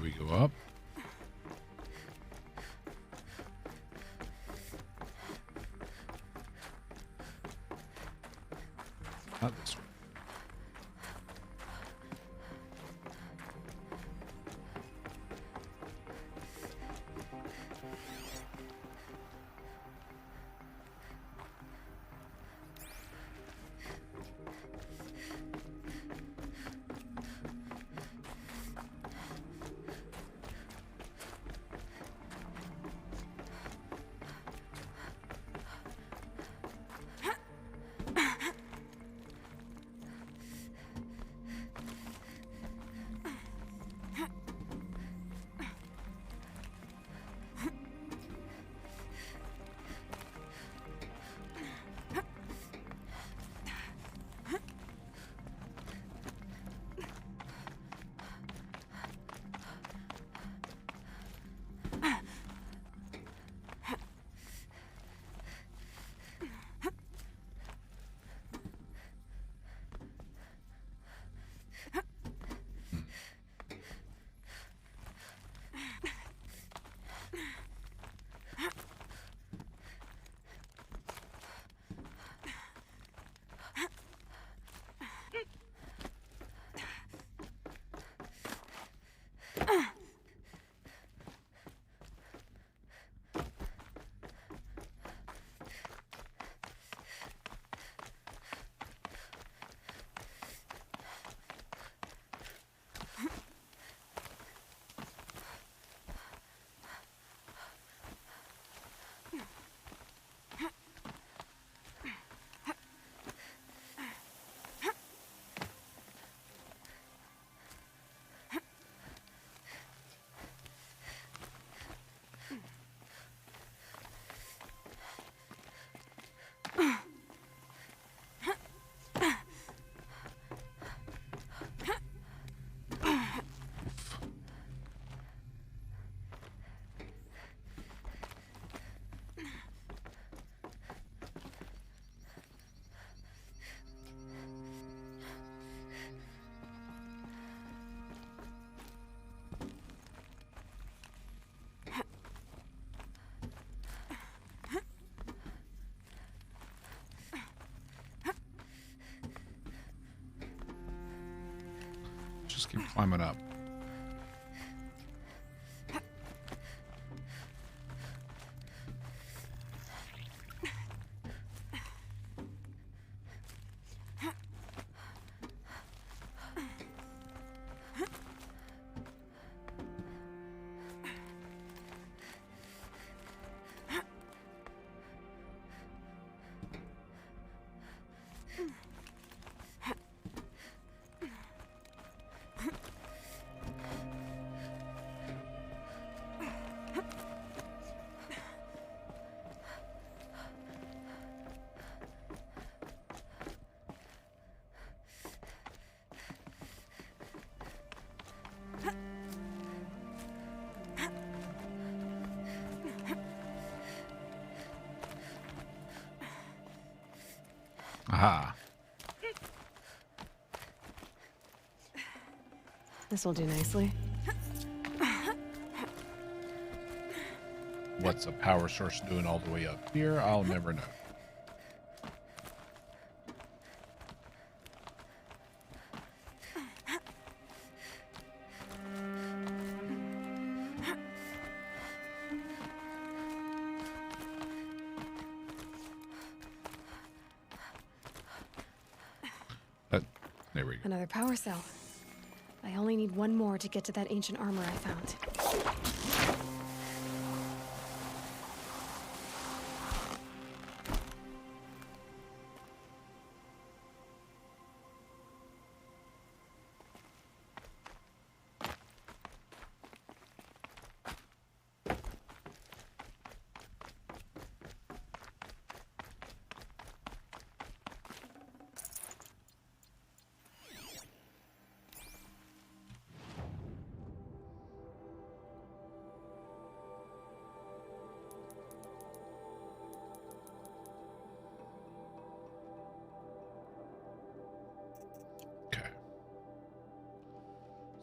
we go up? Not this way. Just keep climbing up. Aha. This will do nicely. What's a power source doing all the way up here? I'll never know. There we go. Another power cell. I only need one more to get to that ancient armor I found.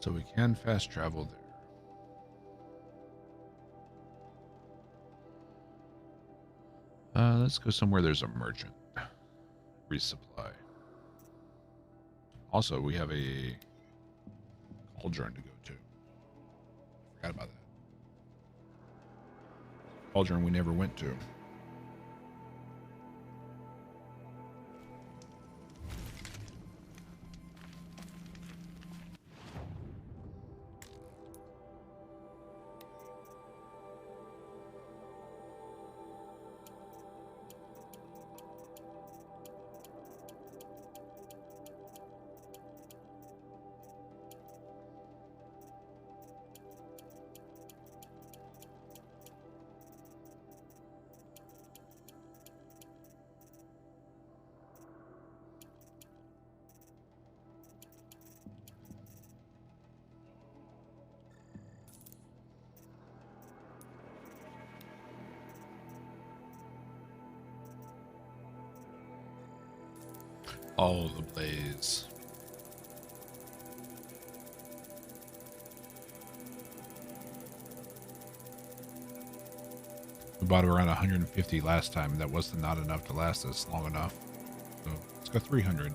So we can fast travel there. Let's go somewhere there's a merchant. Resupply. Also, we have a cauldron to go to. Forgot about that. Cauldron we never went to. All the blaze. We bought around 150 last time. That was not enough to last us long enough. So let's go 300.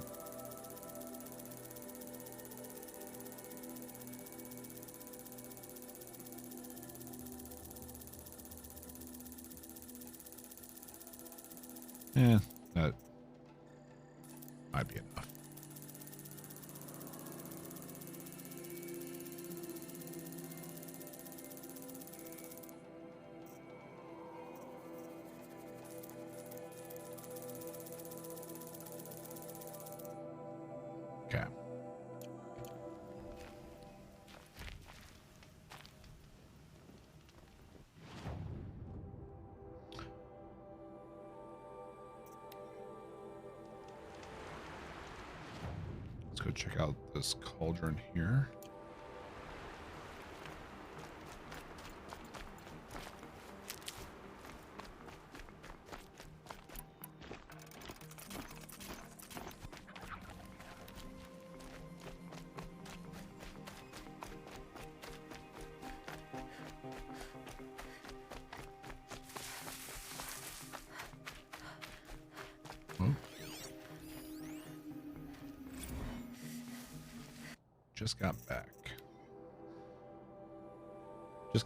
That might be enough. Okay. Let's go check out this cauldron here. Just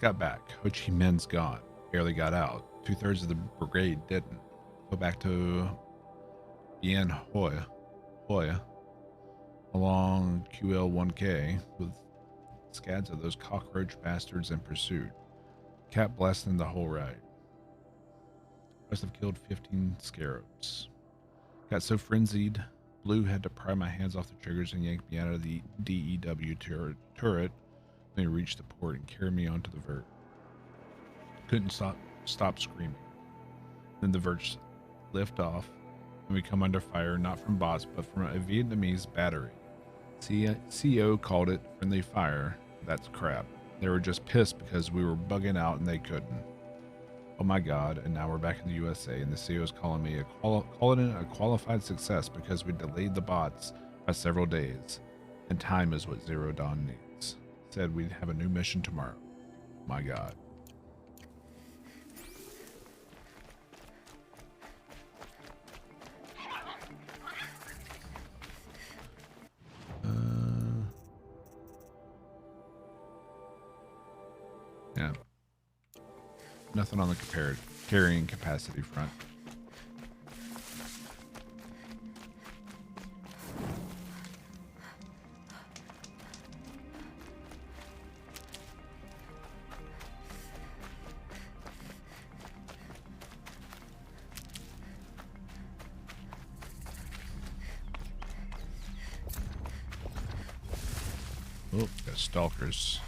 got back. Ho Chi Minh's gone. Barely got out. 2/3 of the brigade didn't. Go back to Bien Hoa along QL1K with scads of those cockroach bastards in pursuit. Cap blasting the whole ride. Must have killed 15 scarabs. Got so frenzied, Blue had to pry my hands off the triggers and yank me out of the DEW turret when he reached the port and carried me onto the vert. Couldn't stop screaming. Then the verts lift off and we come under fire not from bots but from a Vietnamese battery. CO called it friendly fire. That's crap. They were just pissed because we were bugging out and they couldn't. Oh my god, and now we're back in the USA and the CO is calling it a qualified success because we delayed the bots by several days. And time is what Zero Dawn needs. Said we'd have a new mission tomorrow. My god. Yeah. Nothing on the carrying capacity front. Oh, got stalkers.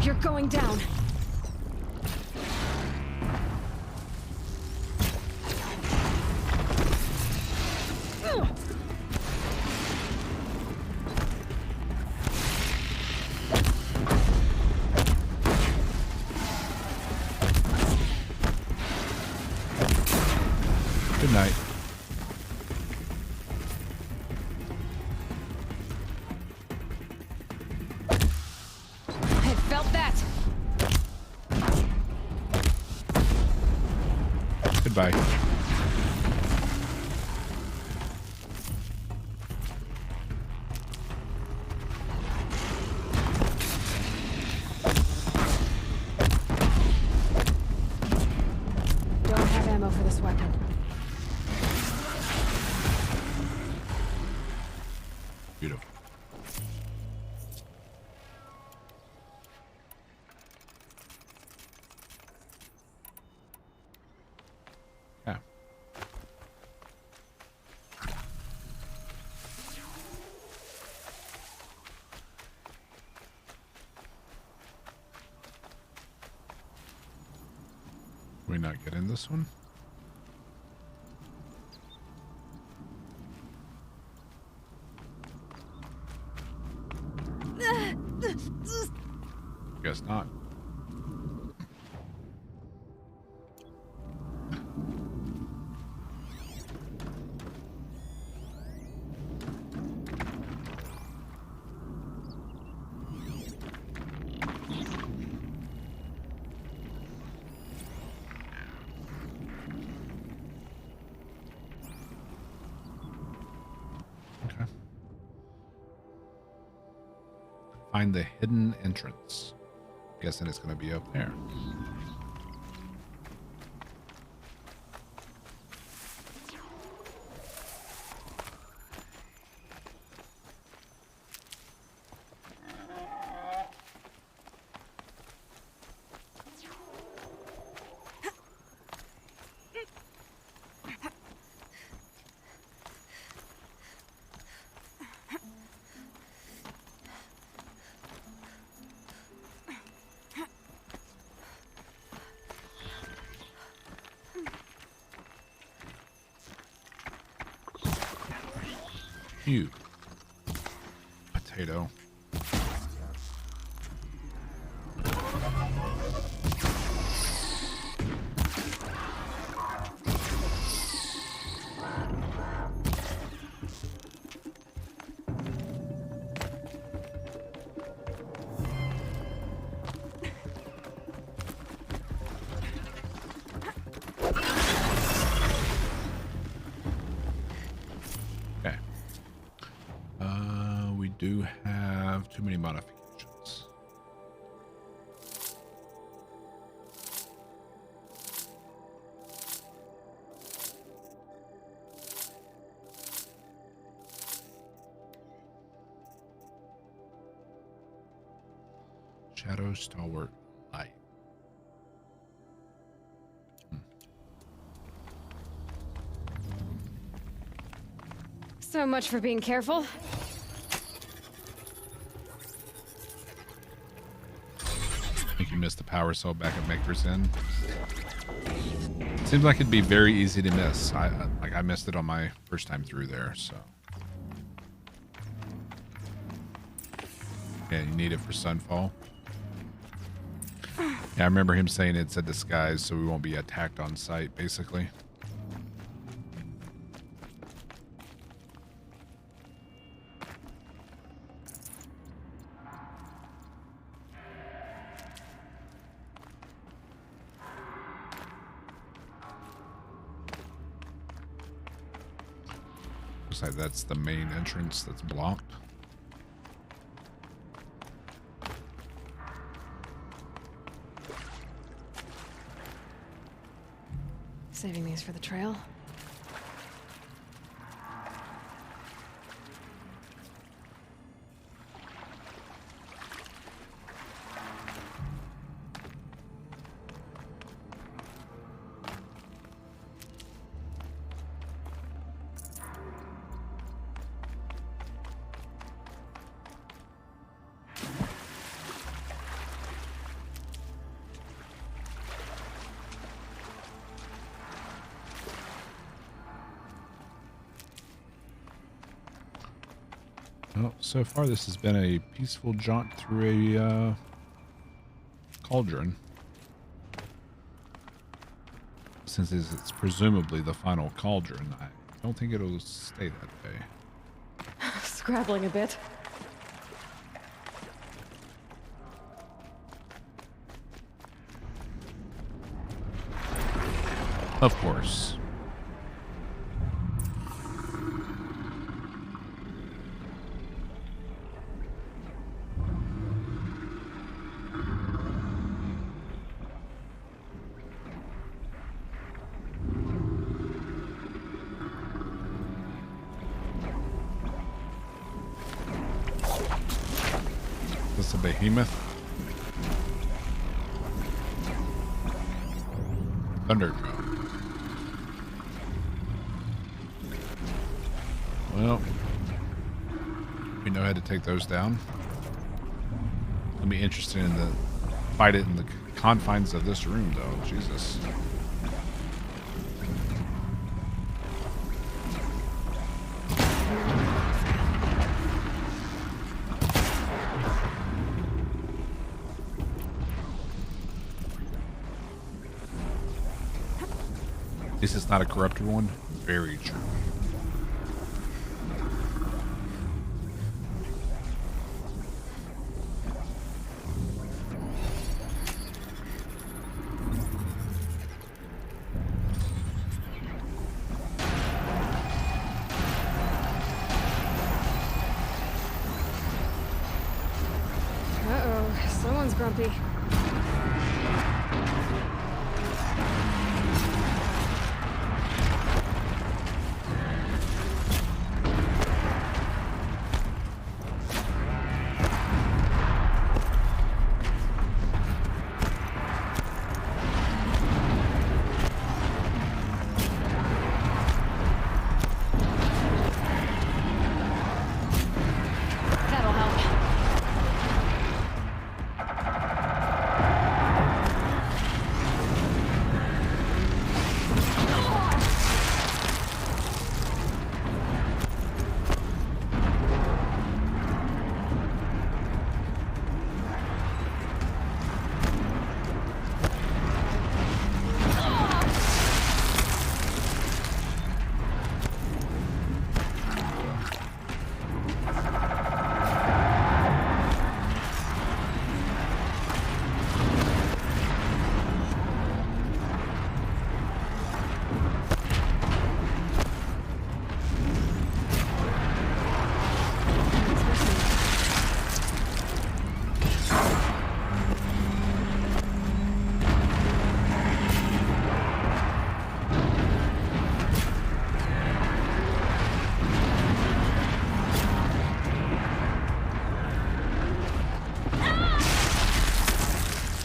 You're going down. Good night. Goodbye. Don't have ammo for this weapon. Beautiful. Yeah. We not get in this one? Guess not. Okay. Find the hidden entrance. Guessing it's going to be up there. You potato. Okay. We do have too many modifications. Shadow, stalwart, light. So much for being careful. I think you missed the power cell back at Maker's End. Seems like it'd be very easy to miss. I missed it on my first time through there, so. Yeah, you need it for Sunfall. Yeah, I remember him saying it's a disguise, so we won't be attacked on sight, basically. Looks like that's the main entrance that's blocked. Saving these for the trail. Well, so far this has been a peaceful jaunt through a cauldron. Since it's presumably the final cauldron, I don't think it'll stay that way. Scrabbling a bit. Of course. Is this a behemoth? Thunder drone. Well, we know how to take those down. It'll be interesting in the fight it in the confines of this room, though. Jesus. This is not a corrupted one. Very true. Uh-oh, someone's grumpy. That'll help.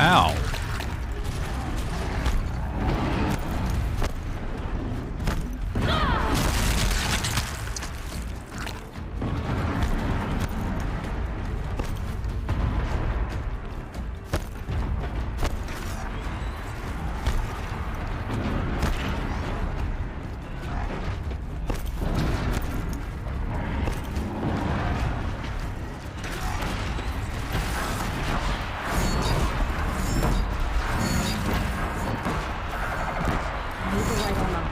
Ow. Need the right armor.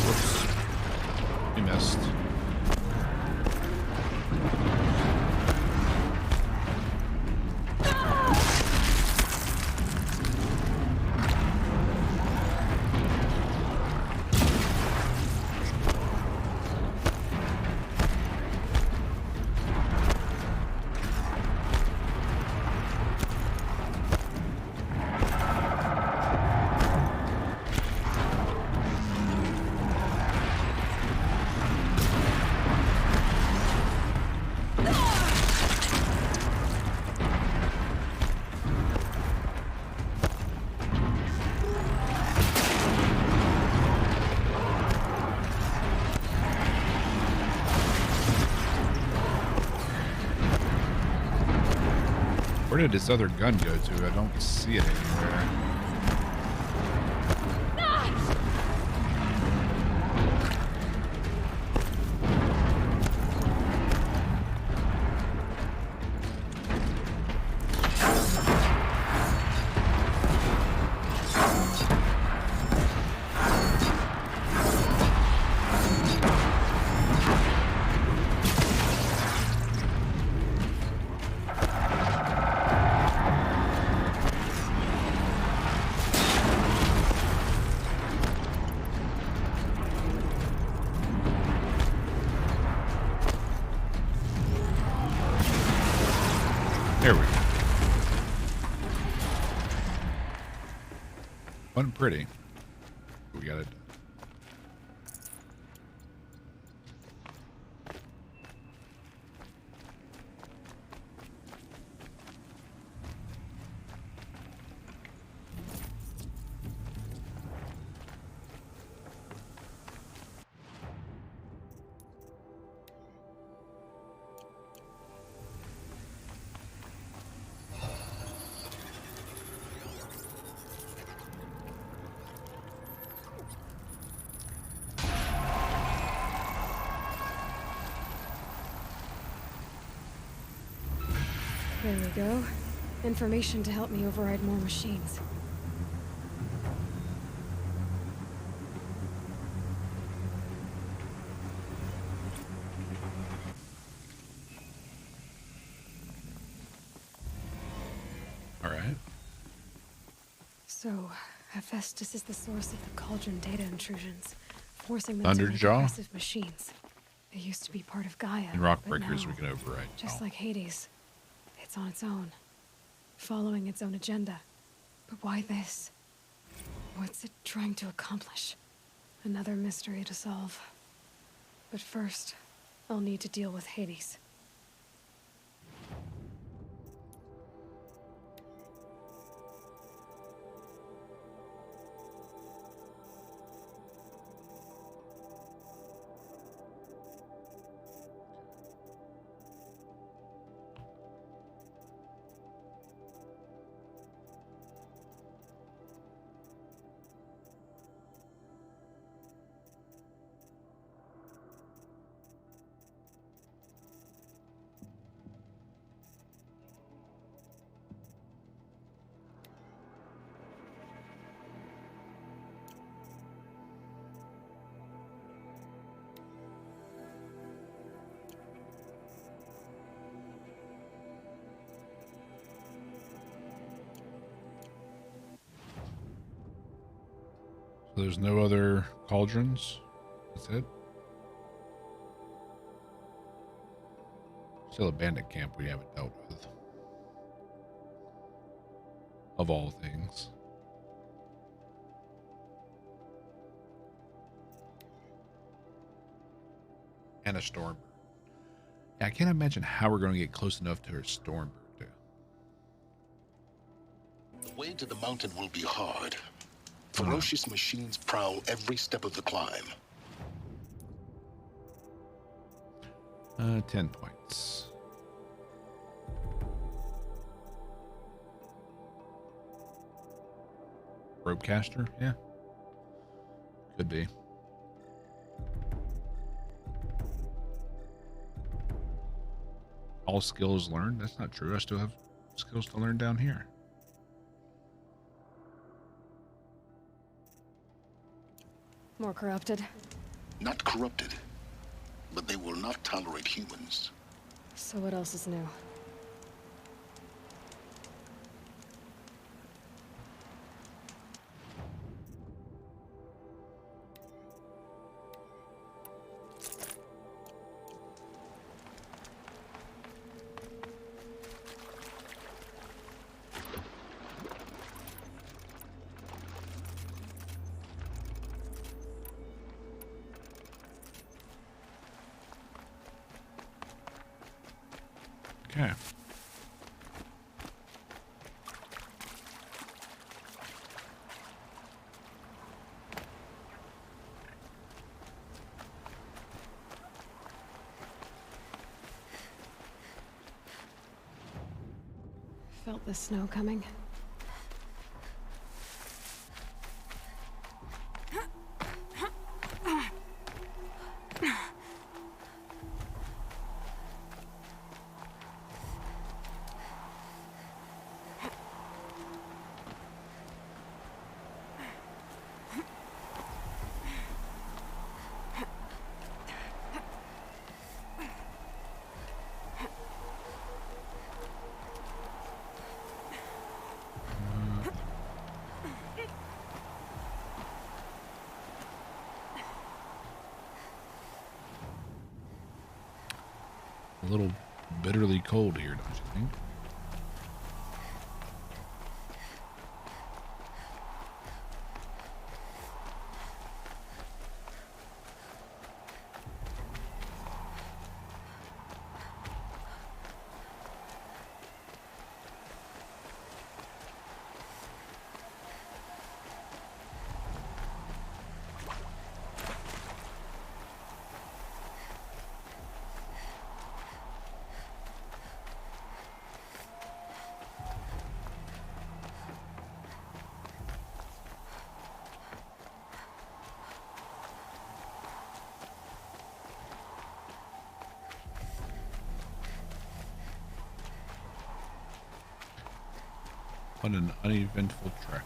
Whoops. We missed. Where did his other gun go to? I don't see it anywhere. There we go. Wasn't pretty. We got it. There we go. Information to help me override more machines. All right. So, Hephaestus is the source of the cauldron data intrusions, forcing them to make Thunderjaw? aggressive machines. They used to be part of Gaia, And rock but breakers now, we can override. just Oh. like Hades, it's on its own, following its own agenda. But why this? What's it trying to accomplish? Another mystery to solve. But first, I'll need to deal with Hades. So there's no other cauldrons? That's it? Still a bandit camp we haven't dealt with. Of all things. And a stormbird. Yeah, I can't imagine how we're going to get close enough to her stormbird. The way to the mountain will be hard. Ferocious machines prowl every step of the climb. 10 points. Ropecaster? Yeah. Could be. All skills learned? That's not true. I still have skills to learn down here. More corrupted. Not corrupted, but they will not tolerate humans. So what else is new? Okay. Felt the snow coming. A little bitterly cold here, don't you think? What an uneventful trek.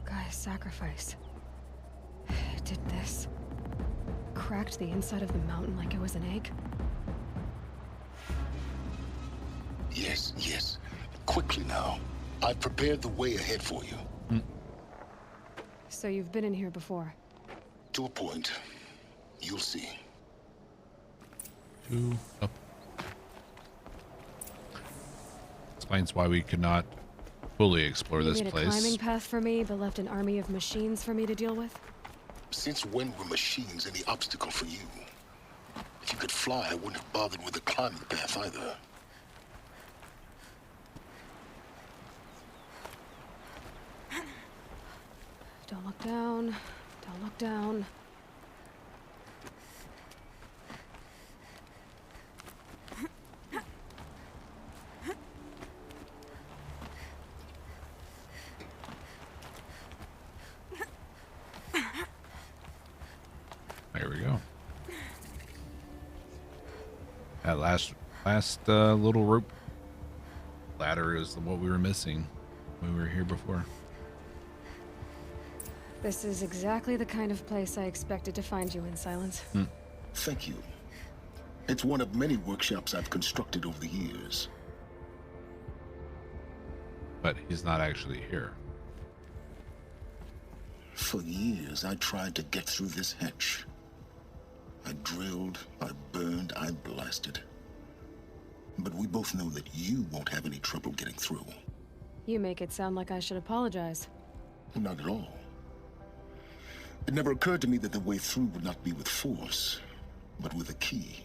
Gaia's sacrifice. It did this. Cracked the inside of the mountain like it was an egg. Yes, yes. Quickly now. I've prepared the way ahead for you. So you've been in here before? To a point. You'll see. 2 up. Explains why we could not fully explore You this made a place. climbing path for me, but left an army of machines for me to deal with? Since when were machines any obstacle for you? If you could fly, I wouldn't have bothered with the climbing path either. Don't look down. Don't look down. There we go. That last little rope ladder is what we were missing when we were here before. This is exactly the kind of place I expected to find you in, Silence. Thank you. It's one of many workshops I've constructed over the years. But he's not actually here. For years, I tried to get through this hatch. I drilled, I burned, I blasted. But we both know that you won't have any trouble getting through. You make it sound like I should apologize. Not at all. It never occurred to me that the way through would not be with force, but with a key.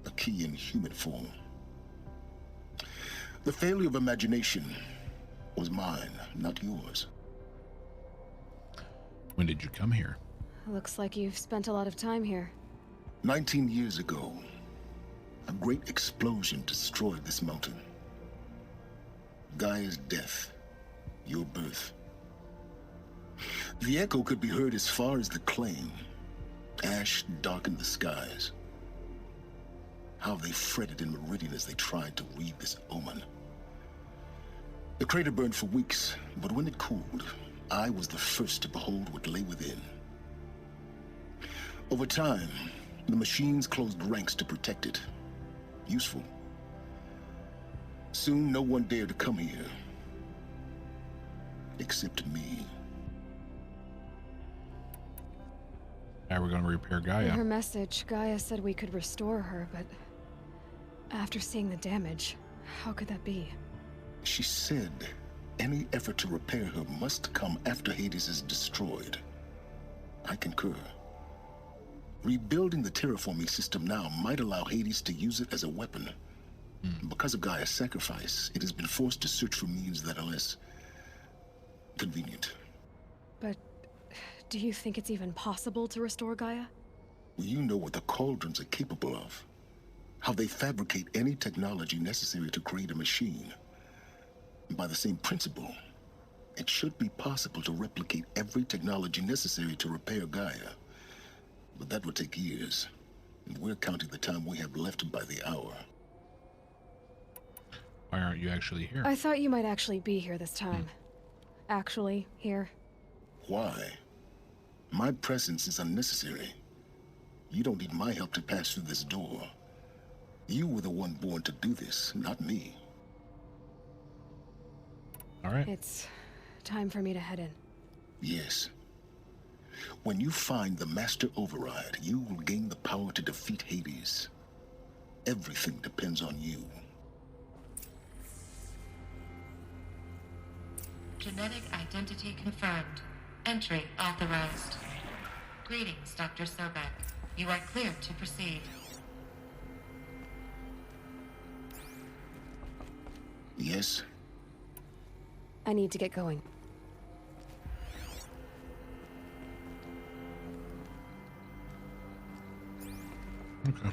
A key in human form. The failure of imagination was mine, not yours. When did you come here? Looks like you've spent a lot of time here. 19 years ago, a great explosion destroyed this mountain. Gaia's death, your birth. The echo could be heard as far as the claim. Ash darkened the skies. How they fretted in Meridian as they tried to read this omen. The crater burned for weeks, but when it cooled, I was the first to behold what lay within. Over time, the machines closed ranks to protect it. Useful. Soon, no one dared to come here. Except me. Now we're going to repair Gaia. In her message, Gaia said we could restore her, but after seeing the damage, how could that be? She said any effort to repair her must come after Hades is destroyed. I concur. Rebuilding the terraforming system now might allow Hades to use it as a weapon. Because of Gaia's sacrifice, it has been forced to search for means that are less convenient. But do you think it's even possible to restore Gaia? You know what the cauldrons are capable of. How they fabricate any technology necessary to create a machine. By the same principle, it should be possible to replicate every technology necessary to repair Gaia. But that would take years, and we're counting the time we have left by the hour. Why aren't you actually here? I thought you might actually be here this time. Actually, here. Why? My presence is unnecessary. You don't need my help to pass through this door. You were the one born to do this, not me. All right. It's time for me to head in. Yes. When you find the Master Override, you will gain the power to defeat Hades. Everything depends on you. Genetic identity confirmed. Entry authorized. Greetings, Dr. Sobek. You are cleared to proceed. Yes? I need to get going. Okay.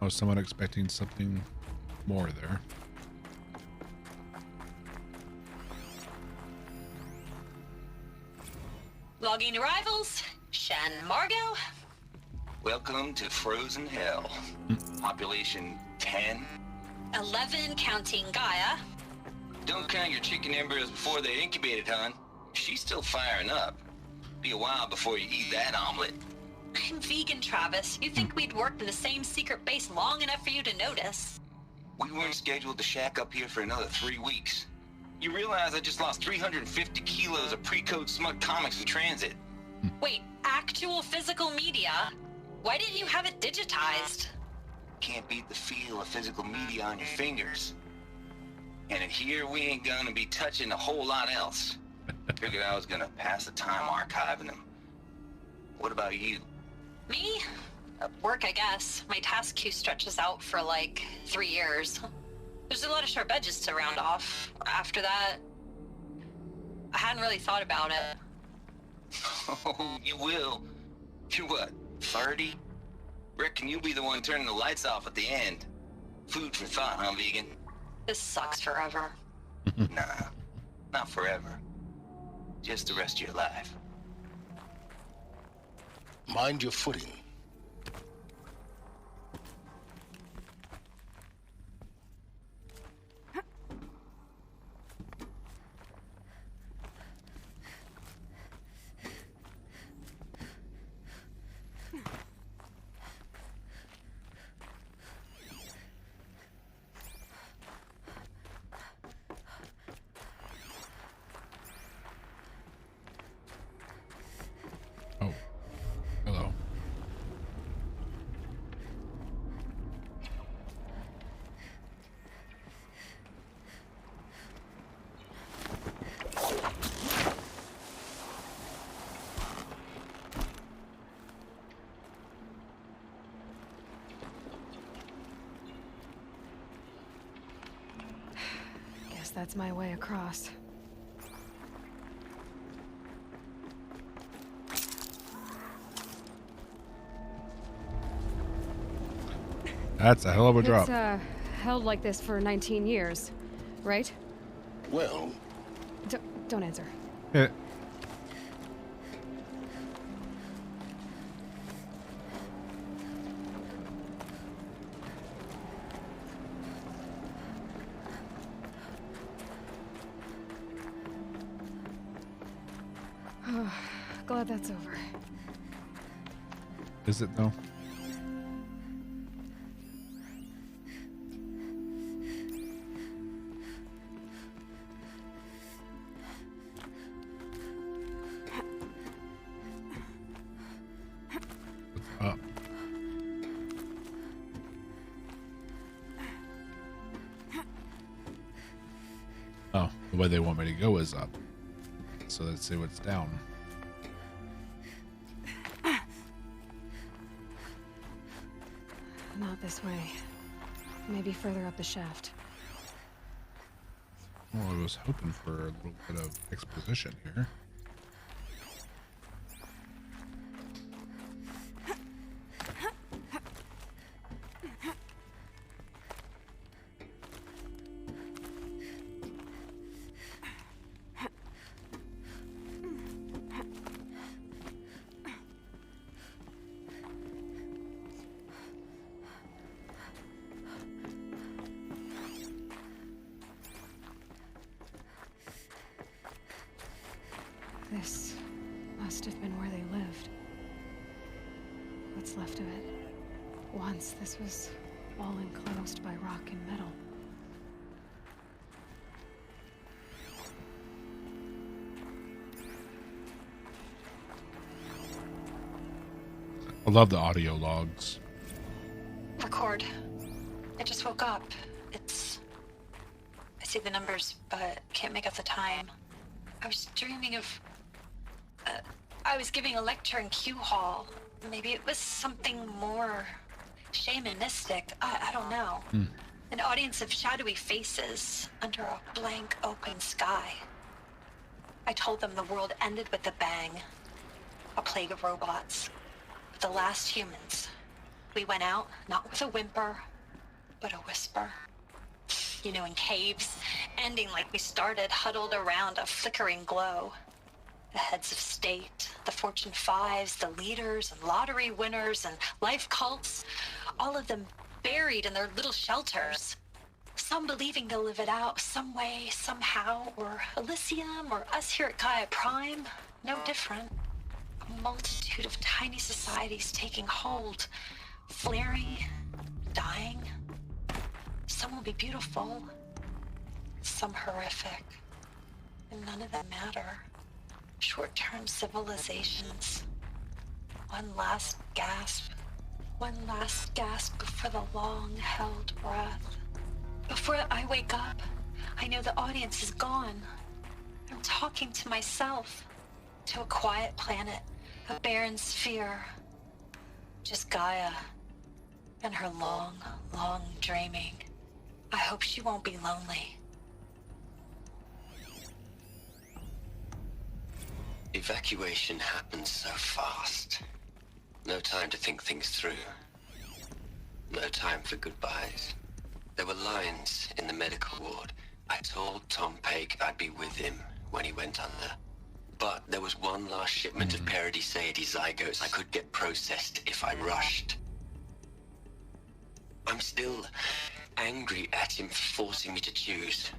I was somewhat expecting something more there. Logging arrivals. Shan Margot. Welcome to Frozen Hell. Population 10. 11 counting Gaia. Don't count your chicken embryos before they're incubated, hon. She's still firing up. Be a while before you eat that omelet. I'm vegan, Travis. You think we'd worked in the same secret base long enough for you to notice? We weren't scheduled to shack up here for another 3 weeks. You realize I just lost 350 kilos of pre-code smut comics in transit. Wait, actual physical media? Why didn't you have it digitized? Can't beat the feel of physical media on your fingers. And in here, we ain't gonna be touching a whole lot else. Figured I was gonna pass the time archiving them. What about you? Me? Work, I guess. My task queue stretches out for like 3 years. There's a lot of sharp edges to round off. After that, I hadn't really thought about it. Oh, you will. You're what, 30? Reckon you'll be the one turning the lights off at the end. Food for thought, huh, vegan? This sucks forever. Nah, not forever. Just the rest of your life. Mind your footing. Oh, hello. Guess that's my way across. That's a hell of a drop. It's, held like this for 19 years, right? Well, Don't answer. Eh, Glad that's over. is it though? What's up? Oh, the way they want me to go is up. So let's see what's down. Not this way. Maybe further up the shaft. Well, I was hoping for a little bit of exposition here. This must have been where they lived. What's left of it. Once this was all enclosed by rock and metal. I love the audio logs. Record. I just woke up. I see the numbers, but can't make out the time. I was dreaming of... I was giving a lecture in Q Hall. Maybe it was something more shamanistic. I don't know. An audience of shadowy faces under a blank open sky. I told them the world ended with a bang. A plague of robots. The last humans. We went out, not with a whimper, but a whisper. You know, in caves, ending like we started, huddled around a flickering glow. The heads of state, the Fortune 5s, the leaders and lottery winners and life cults, all of them buried in their little shelters. Some believing they'll live it out some way, somehow, or Elysium, or us here at Gaia Prime, no different. A multitude of tiny societies taking hold, flaring, dying. Some will be beautiful, some horrific, and none of them matter. Short-term civilizations. One last gasp before the long-held breath. Before I wake up, I know the audience is gone. I'm talking to myself, to a quiet planet, a barren sphere. Just Gaia and her long, long dreaming. I hope she won't be lonely. Evacuation happened so fast. No time to think things through. No time for goodbyes. There were lines in the medical ward. I told Tom Pake I'd be with him when he went under. But there was one last shipment of Paradiseidae zygotes I could get processed if I rushed. I'm still angry at him for forcing me to choose.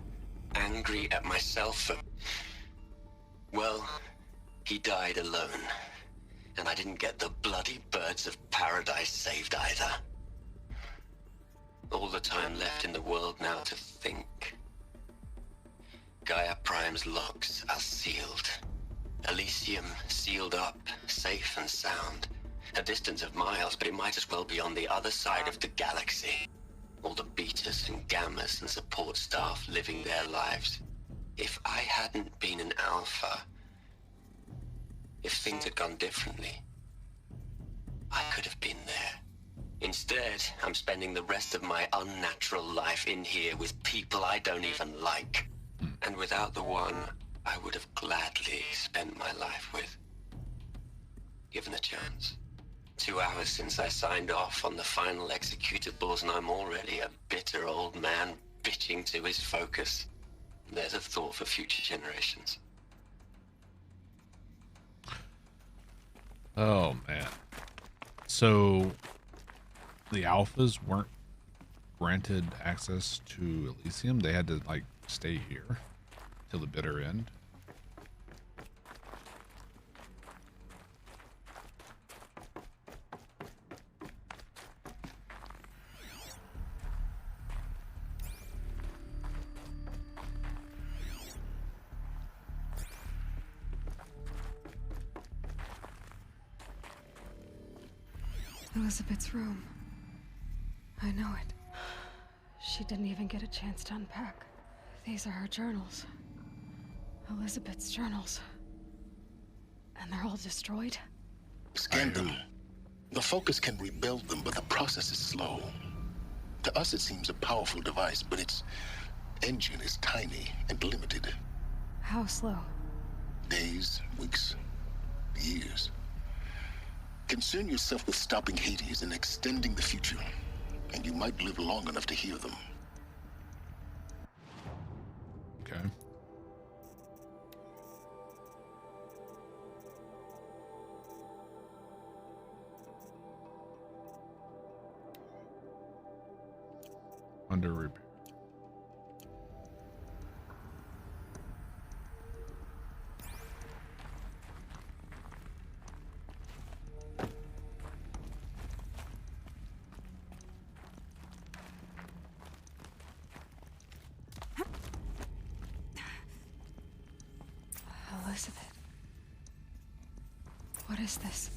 Angry at myself for... Well, he died alone. And I didn't get the bloody birds of paradise saved either. All the time left in the world now to think. Gaia Prime's logs are sealed. Elysium sealed up, safe and sound. A distance of miles, but it might as well be on the other side of the galaxy. All the betas and gammas and support staff living their lives. If I hadn't been an alpha, if things had gone differently, I could have been there. Instead, I'm spending the rest of my unnatural life in here with people I don't even like. And without the one I would have gladly spent my life with. Given a chance. 2 hours since I signed off on the final executables, and I'm already a bitter old man bitching to his focus. There's a thought for future generations. Oh, man. So, the alphas weren't granted access to Elysium. They had to, like, stay here till the bitter end. Elizabeth's room. I know it. She didn't even get a chance to unpack. These are her journals. Elizabeth's journals. And they're all destroyed? Scan them. The Focus can rebuild them, but the process is slow. To us, it seems a powerful device, but its engine is tiny and limited. How slow? Days, weeks, years. Concern yourself with stopping Hades and extending the future, and you might live long enough to hear them. Okay. Under repair. Elizabeth. What is this?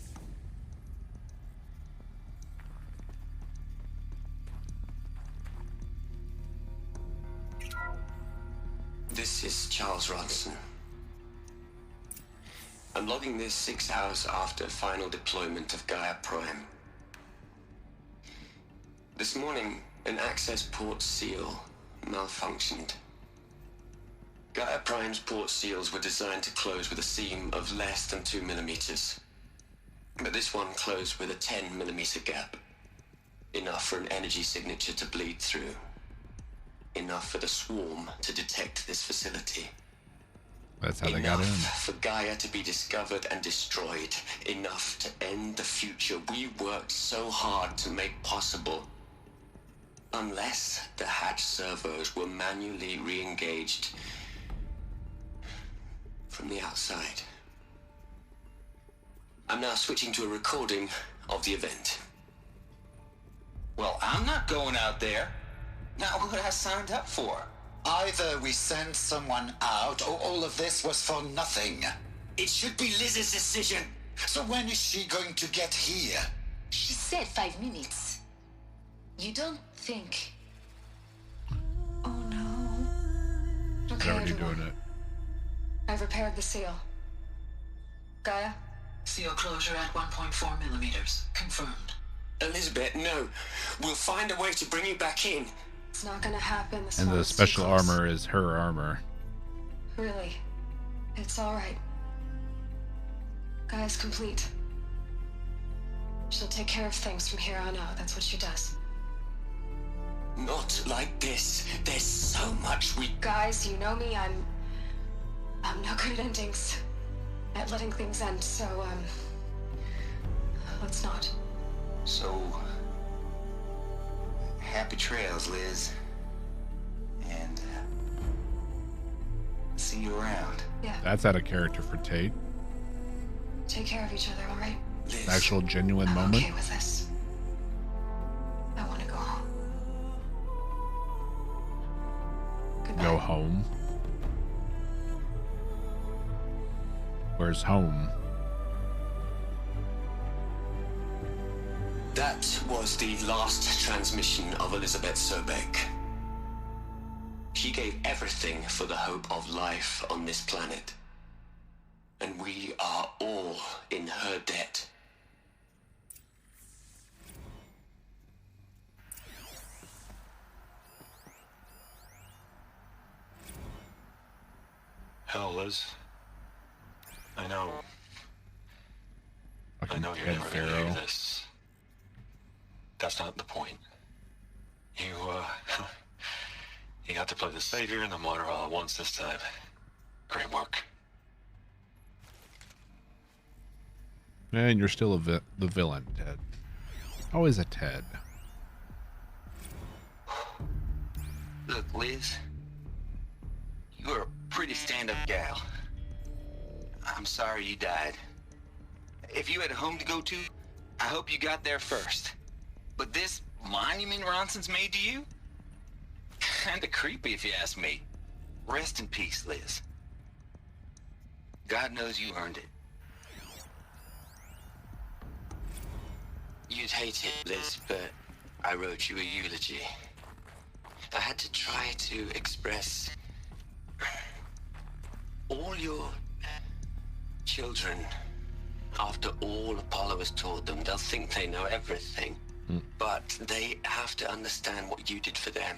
This is Charles Ronson. I'm logging this 6 hours after final deployment of Gaia Prime. This morning, an access port seal malfunctioned. Gaia Prime's port seals were designed to close with a seam of less than 2 millimeters. But this one closed with a 10 millimeter gap. Enough for an energy signature to bleed through. Enough for the swarm to detect this facility. That's how they got in. Enough for Gaia to be discovered and destroyed. Enough to end the future we worked so hard to make possible. Unless the hatch servos were manually re-engaged from the outside. I'm now switching to a recording of the event. Well, I'm not going out there. Not what I signed up for. Either we send someone out, or all of this was for nothing. It should be Liz's decision. So when is she going to get here? She said 5 minutes. You don't think... Oh no. They're Okay, already everyone. doing it. I've repaired the seal. Gaia? Seal closure at 1.4 millimeters. Confirmed. Elizabeth, no. We'll find a way to bring you back in. It's not gonna happen. The And swarm's the too special close. armor is her armor. Really. It's alright. Gaia's complete. She'll take care of things from here on out. That's what she does. Not like this. There's so much we... Guys, you know me. I'm no good at endings. At letting things end, so, let's not. So, happy trails, Liz. And see you around. Yeah. That's out of character for Tate. Take care of each other, alright? Liz, An actual genuine I'm moment. okay with this. I want to go home. Goodbye. Go home. Where's home? that was the last transmission of Elizabeth Sobek. She gave everything for the hope of life on this planet. And we are all in her debt. Hell, Liz. I know Fucking you're Ted never gonna Pharaoh. hear this. That's not the point. You, you got to play the savior and the martyr all at once this time. Great work. And you're still the villain, Ted. Always a Ted. Look, Liz, you're a pretty stand-up gal. I'm sorry you died. If you had a home to go to, I hope you got there first. But this monument Ronson's made to you? Kinda creepy if you ask me. Rest in peace, Liz. God knows you earned it. You'd hate it, Liz, but I wrote you a eulogy. I had to try to express all your children. After all Apollo has taught them, they'll think they know everything. But they have to understand what you did for them.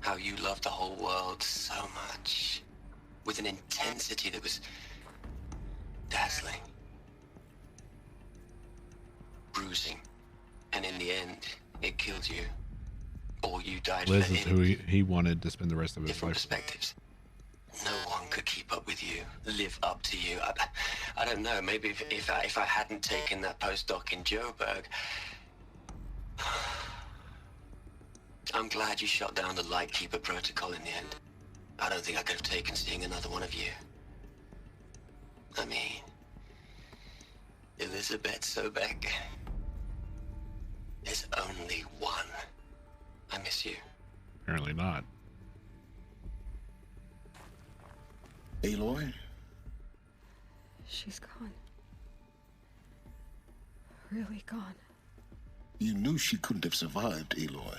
How you loved the whole world so much. With an intensity that was dazzling. Bruising. And in the end, it killed you. Or you died Liz for is him. who he wanted to spend the rest of his Different life with. perspectives. No one could keep up with you, live up to you. I don't know. Maybe if I hadn't taken that postdoc in Joburg, I'm glad you shot down the Lightkeeper protocol in the end. I don't think I could have taken seeing another one of you. I mean, Elizabeth Sobek. There's only one. I miss you. Apparently not. Aloy? She's gone. Really gone. You knew she couldn't have survived, Aloy.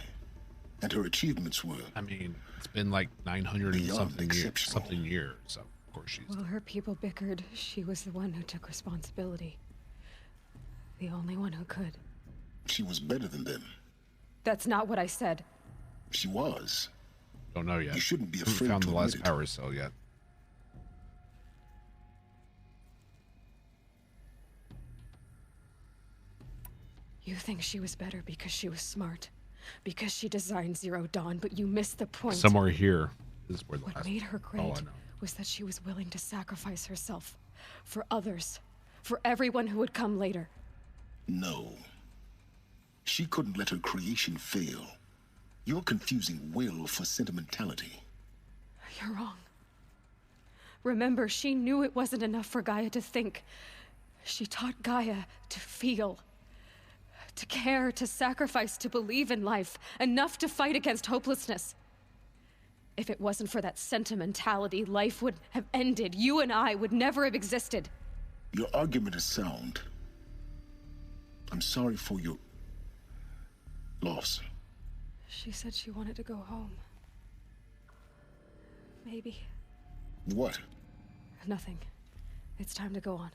And her achievements were... I mean, it's been like 900 and Beyond something exceptional. years, so of course she's... While her people bickered, she was the one who took responsibility. The only one who could. She was better than them. That's not what I said. She was. Don't know yet. You shouldn't be Haven't afraid found to the last admit it. power cell yet. You think she was better because she was smart, because she designed Zero Dawn, but you missed the point. Somewhere here is where the What last made her all I great know. was that she was willing to sacrifice herself for others, for everyone who would come later. No. She couldn't let her creation fail. You're confusing will for sentimentality. You're wrong. Remember, she knew it wasn't enough for Gaia to think. She taught Gaia to feel, to care, to sacrifice, to believe in life, enough to fight against hopelessness. If it wasn't for that sentimentality, life would have ended. You and I would never have existed. Your argument is sound. I'm sorry for your loss. She said she wanted to go home. Maybe. What? Nothing. It's time to go on.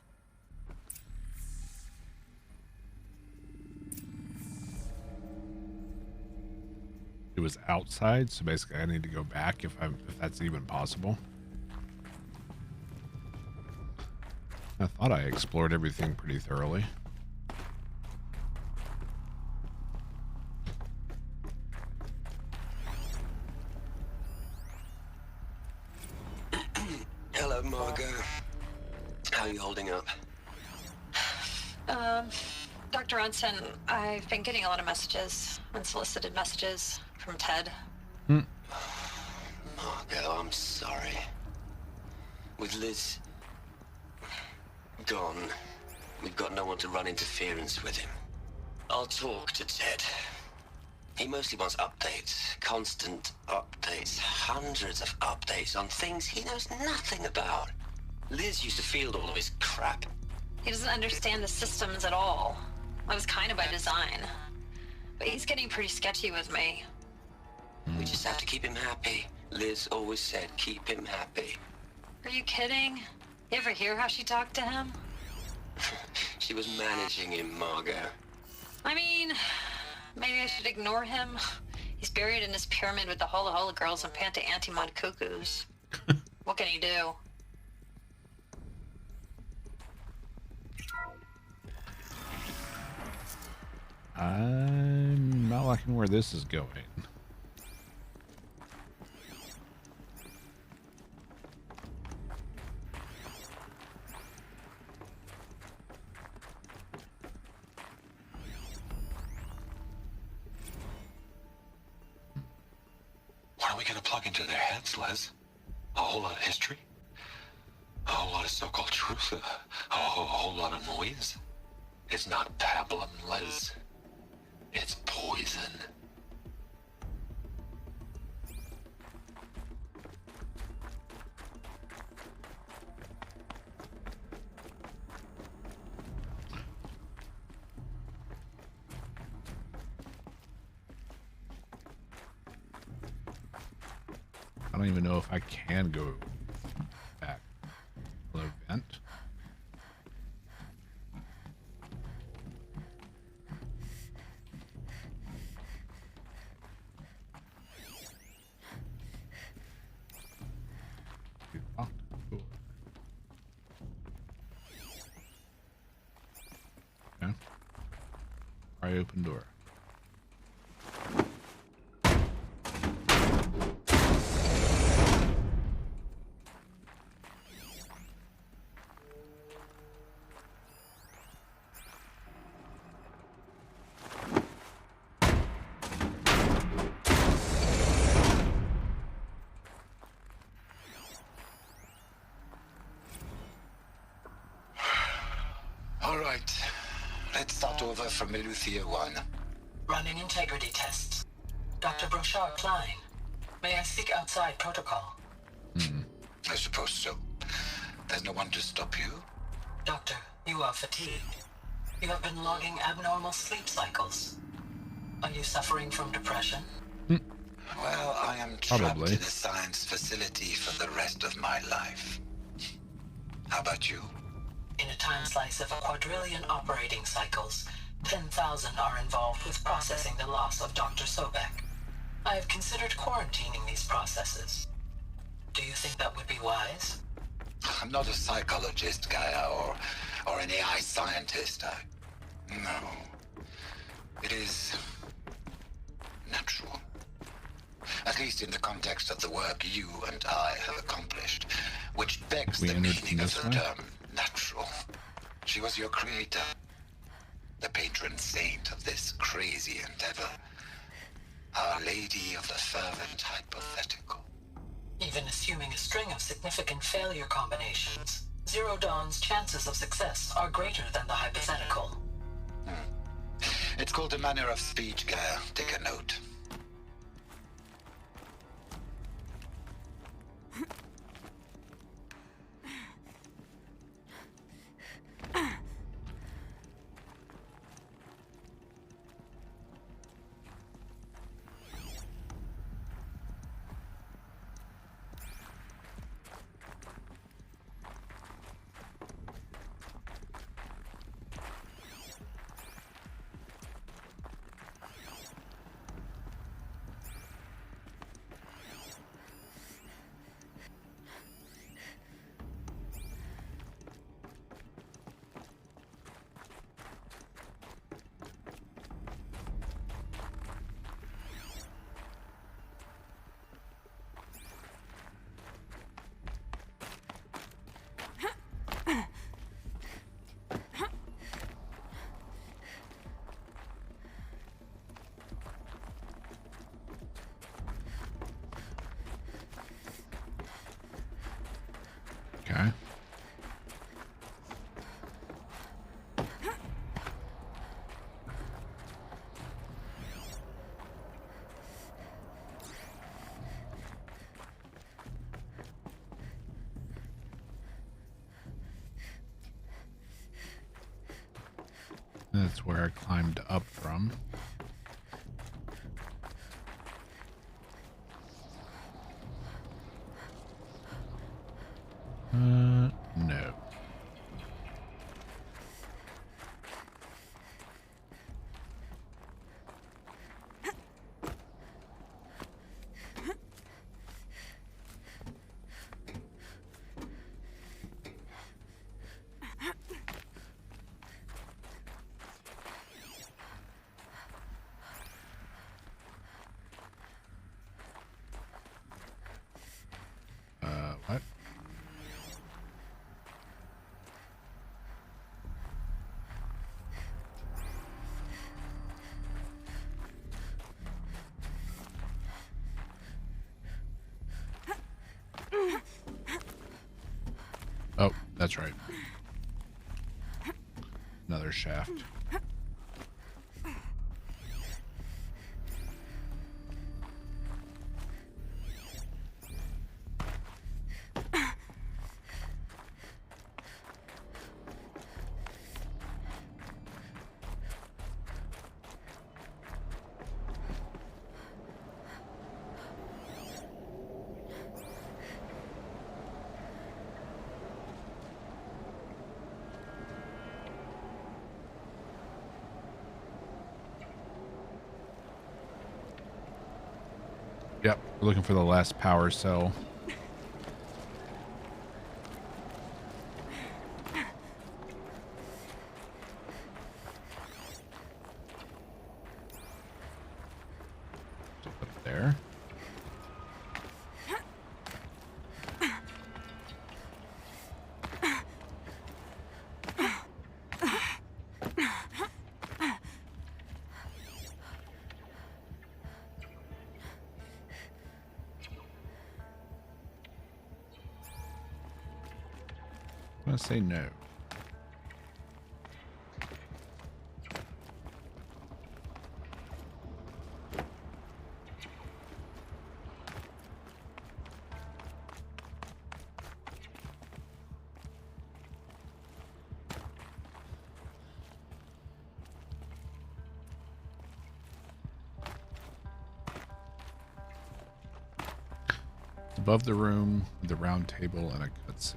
It was outside, so basically I need to go back if that's even possible. I thought I explored everything pretty thoroughly. Hello, Margot. How are you holding up? Dr. Ronson, I've been getting a lot of messages, unsolicited messages from Ted. Margot, I'm sorry. With Liz gone, we've got no one to run interference with him. I'll talk to Ted. He mostly wants updates, constant updates, hundreds of updates on things he knows nothing about. Liz used to field all of his crap. He doesn't understand the systems at all. That was kind of by design. But he's getting pretty sketchy with me. We just have to keep him happy. Liz always said, keep him happy. Are you kidding? You ever hear how she talked to him? She was managing him, Margot. I mean, maybe I should ignore him. He's buried in his pyramid with the Hola Hola girls and Panta Antimod cuckoos. What can he do? I'm not liking where this is going. What are we going to plug into their heads, Les? A whole lot of history? A whole lot of so-called truth? A whole lot of noise? It's not pablum, Les. It's poison. I don't even know if I can go back. Hello, vent. You locked the door. Okay. Pry open door. All right. Let's start over from Eleuthia 1. Running integrity tests. Dr. Brochard Klein. May I speak outside protocol? I suppose so. There's no one to stop you? Doctor, you are fatigued. You have been logging abnormal sleep cycles. Are you suffering from depression? Well, I am trapped Probably. in a science facility for the rest of my life. How about you? In a time slice of a quadrillion operating cycles, 10,000 are involved with processing the loss of Dr. Sobek. I have considered quarantining these processes. Do you think that would be wise? I'm not a psychologist, Gaia, or an AI scientist. No. It is natural. At least in the context of the work you and I have accomplished, which begs We the entered meaning of this the way? term natural. She was your creator, the patron saint of this crazy endeavor. Our Lady of the Fervent Hypothetical. Even assuming a string of significant failure combinations, Zero Dawn's chances of success are greater than the hypothetical. It's called a manner of speech, Gaia. Take a note. Okay. That's where I climbed up from. No. What? Oh, that's right. Another shaft. Yep, we're looking for the last power cell. Up there. I'm gonna say no. Above the room, the round table, and a cutscene.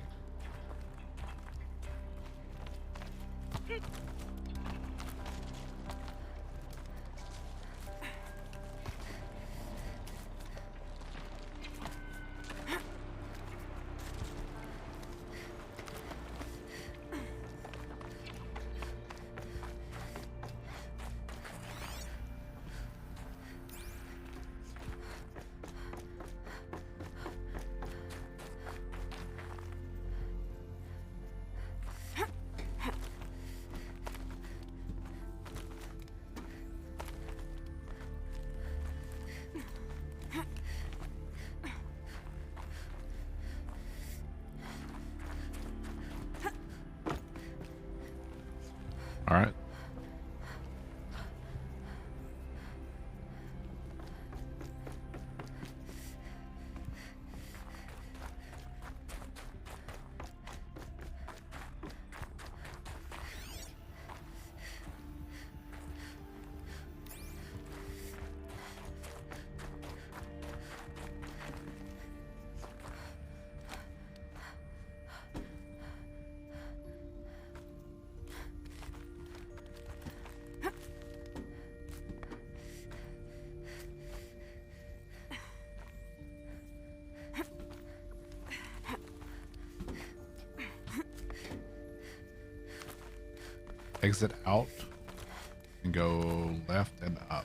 exit out and go left and up.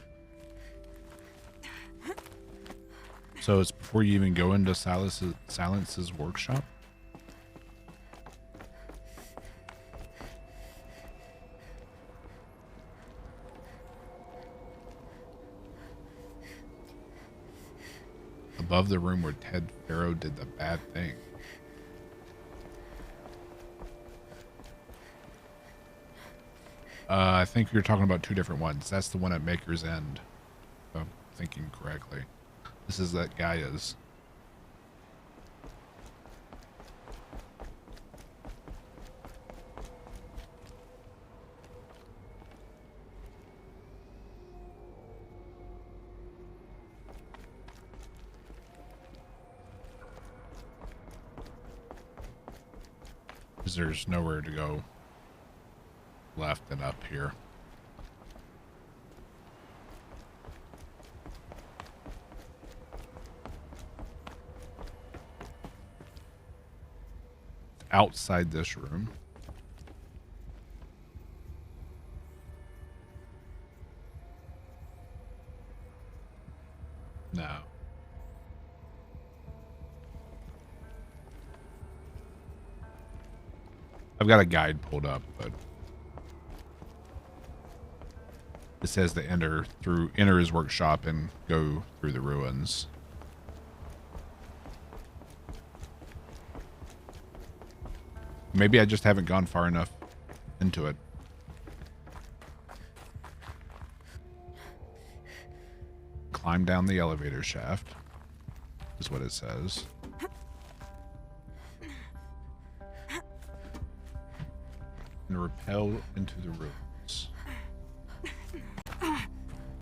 So it's before you even go into Silence's workshop? Above the room where Ted Farrow did the bad thing. I think you're talking about two different ones. That's the one at Maker's End, if I'm thinking correctly. This is that Gaia's. Because there's nowhere to go left and up here. Outside this room. No. I've got a guide pulled up, but it says to enter his workshop and go through the ruins. Maybe I just haven't gone far enough into it. Climb down the elevator shaft, is what it says. And repel into the room.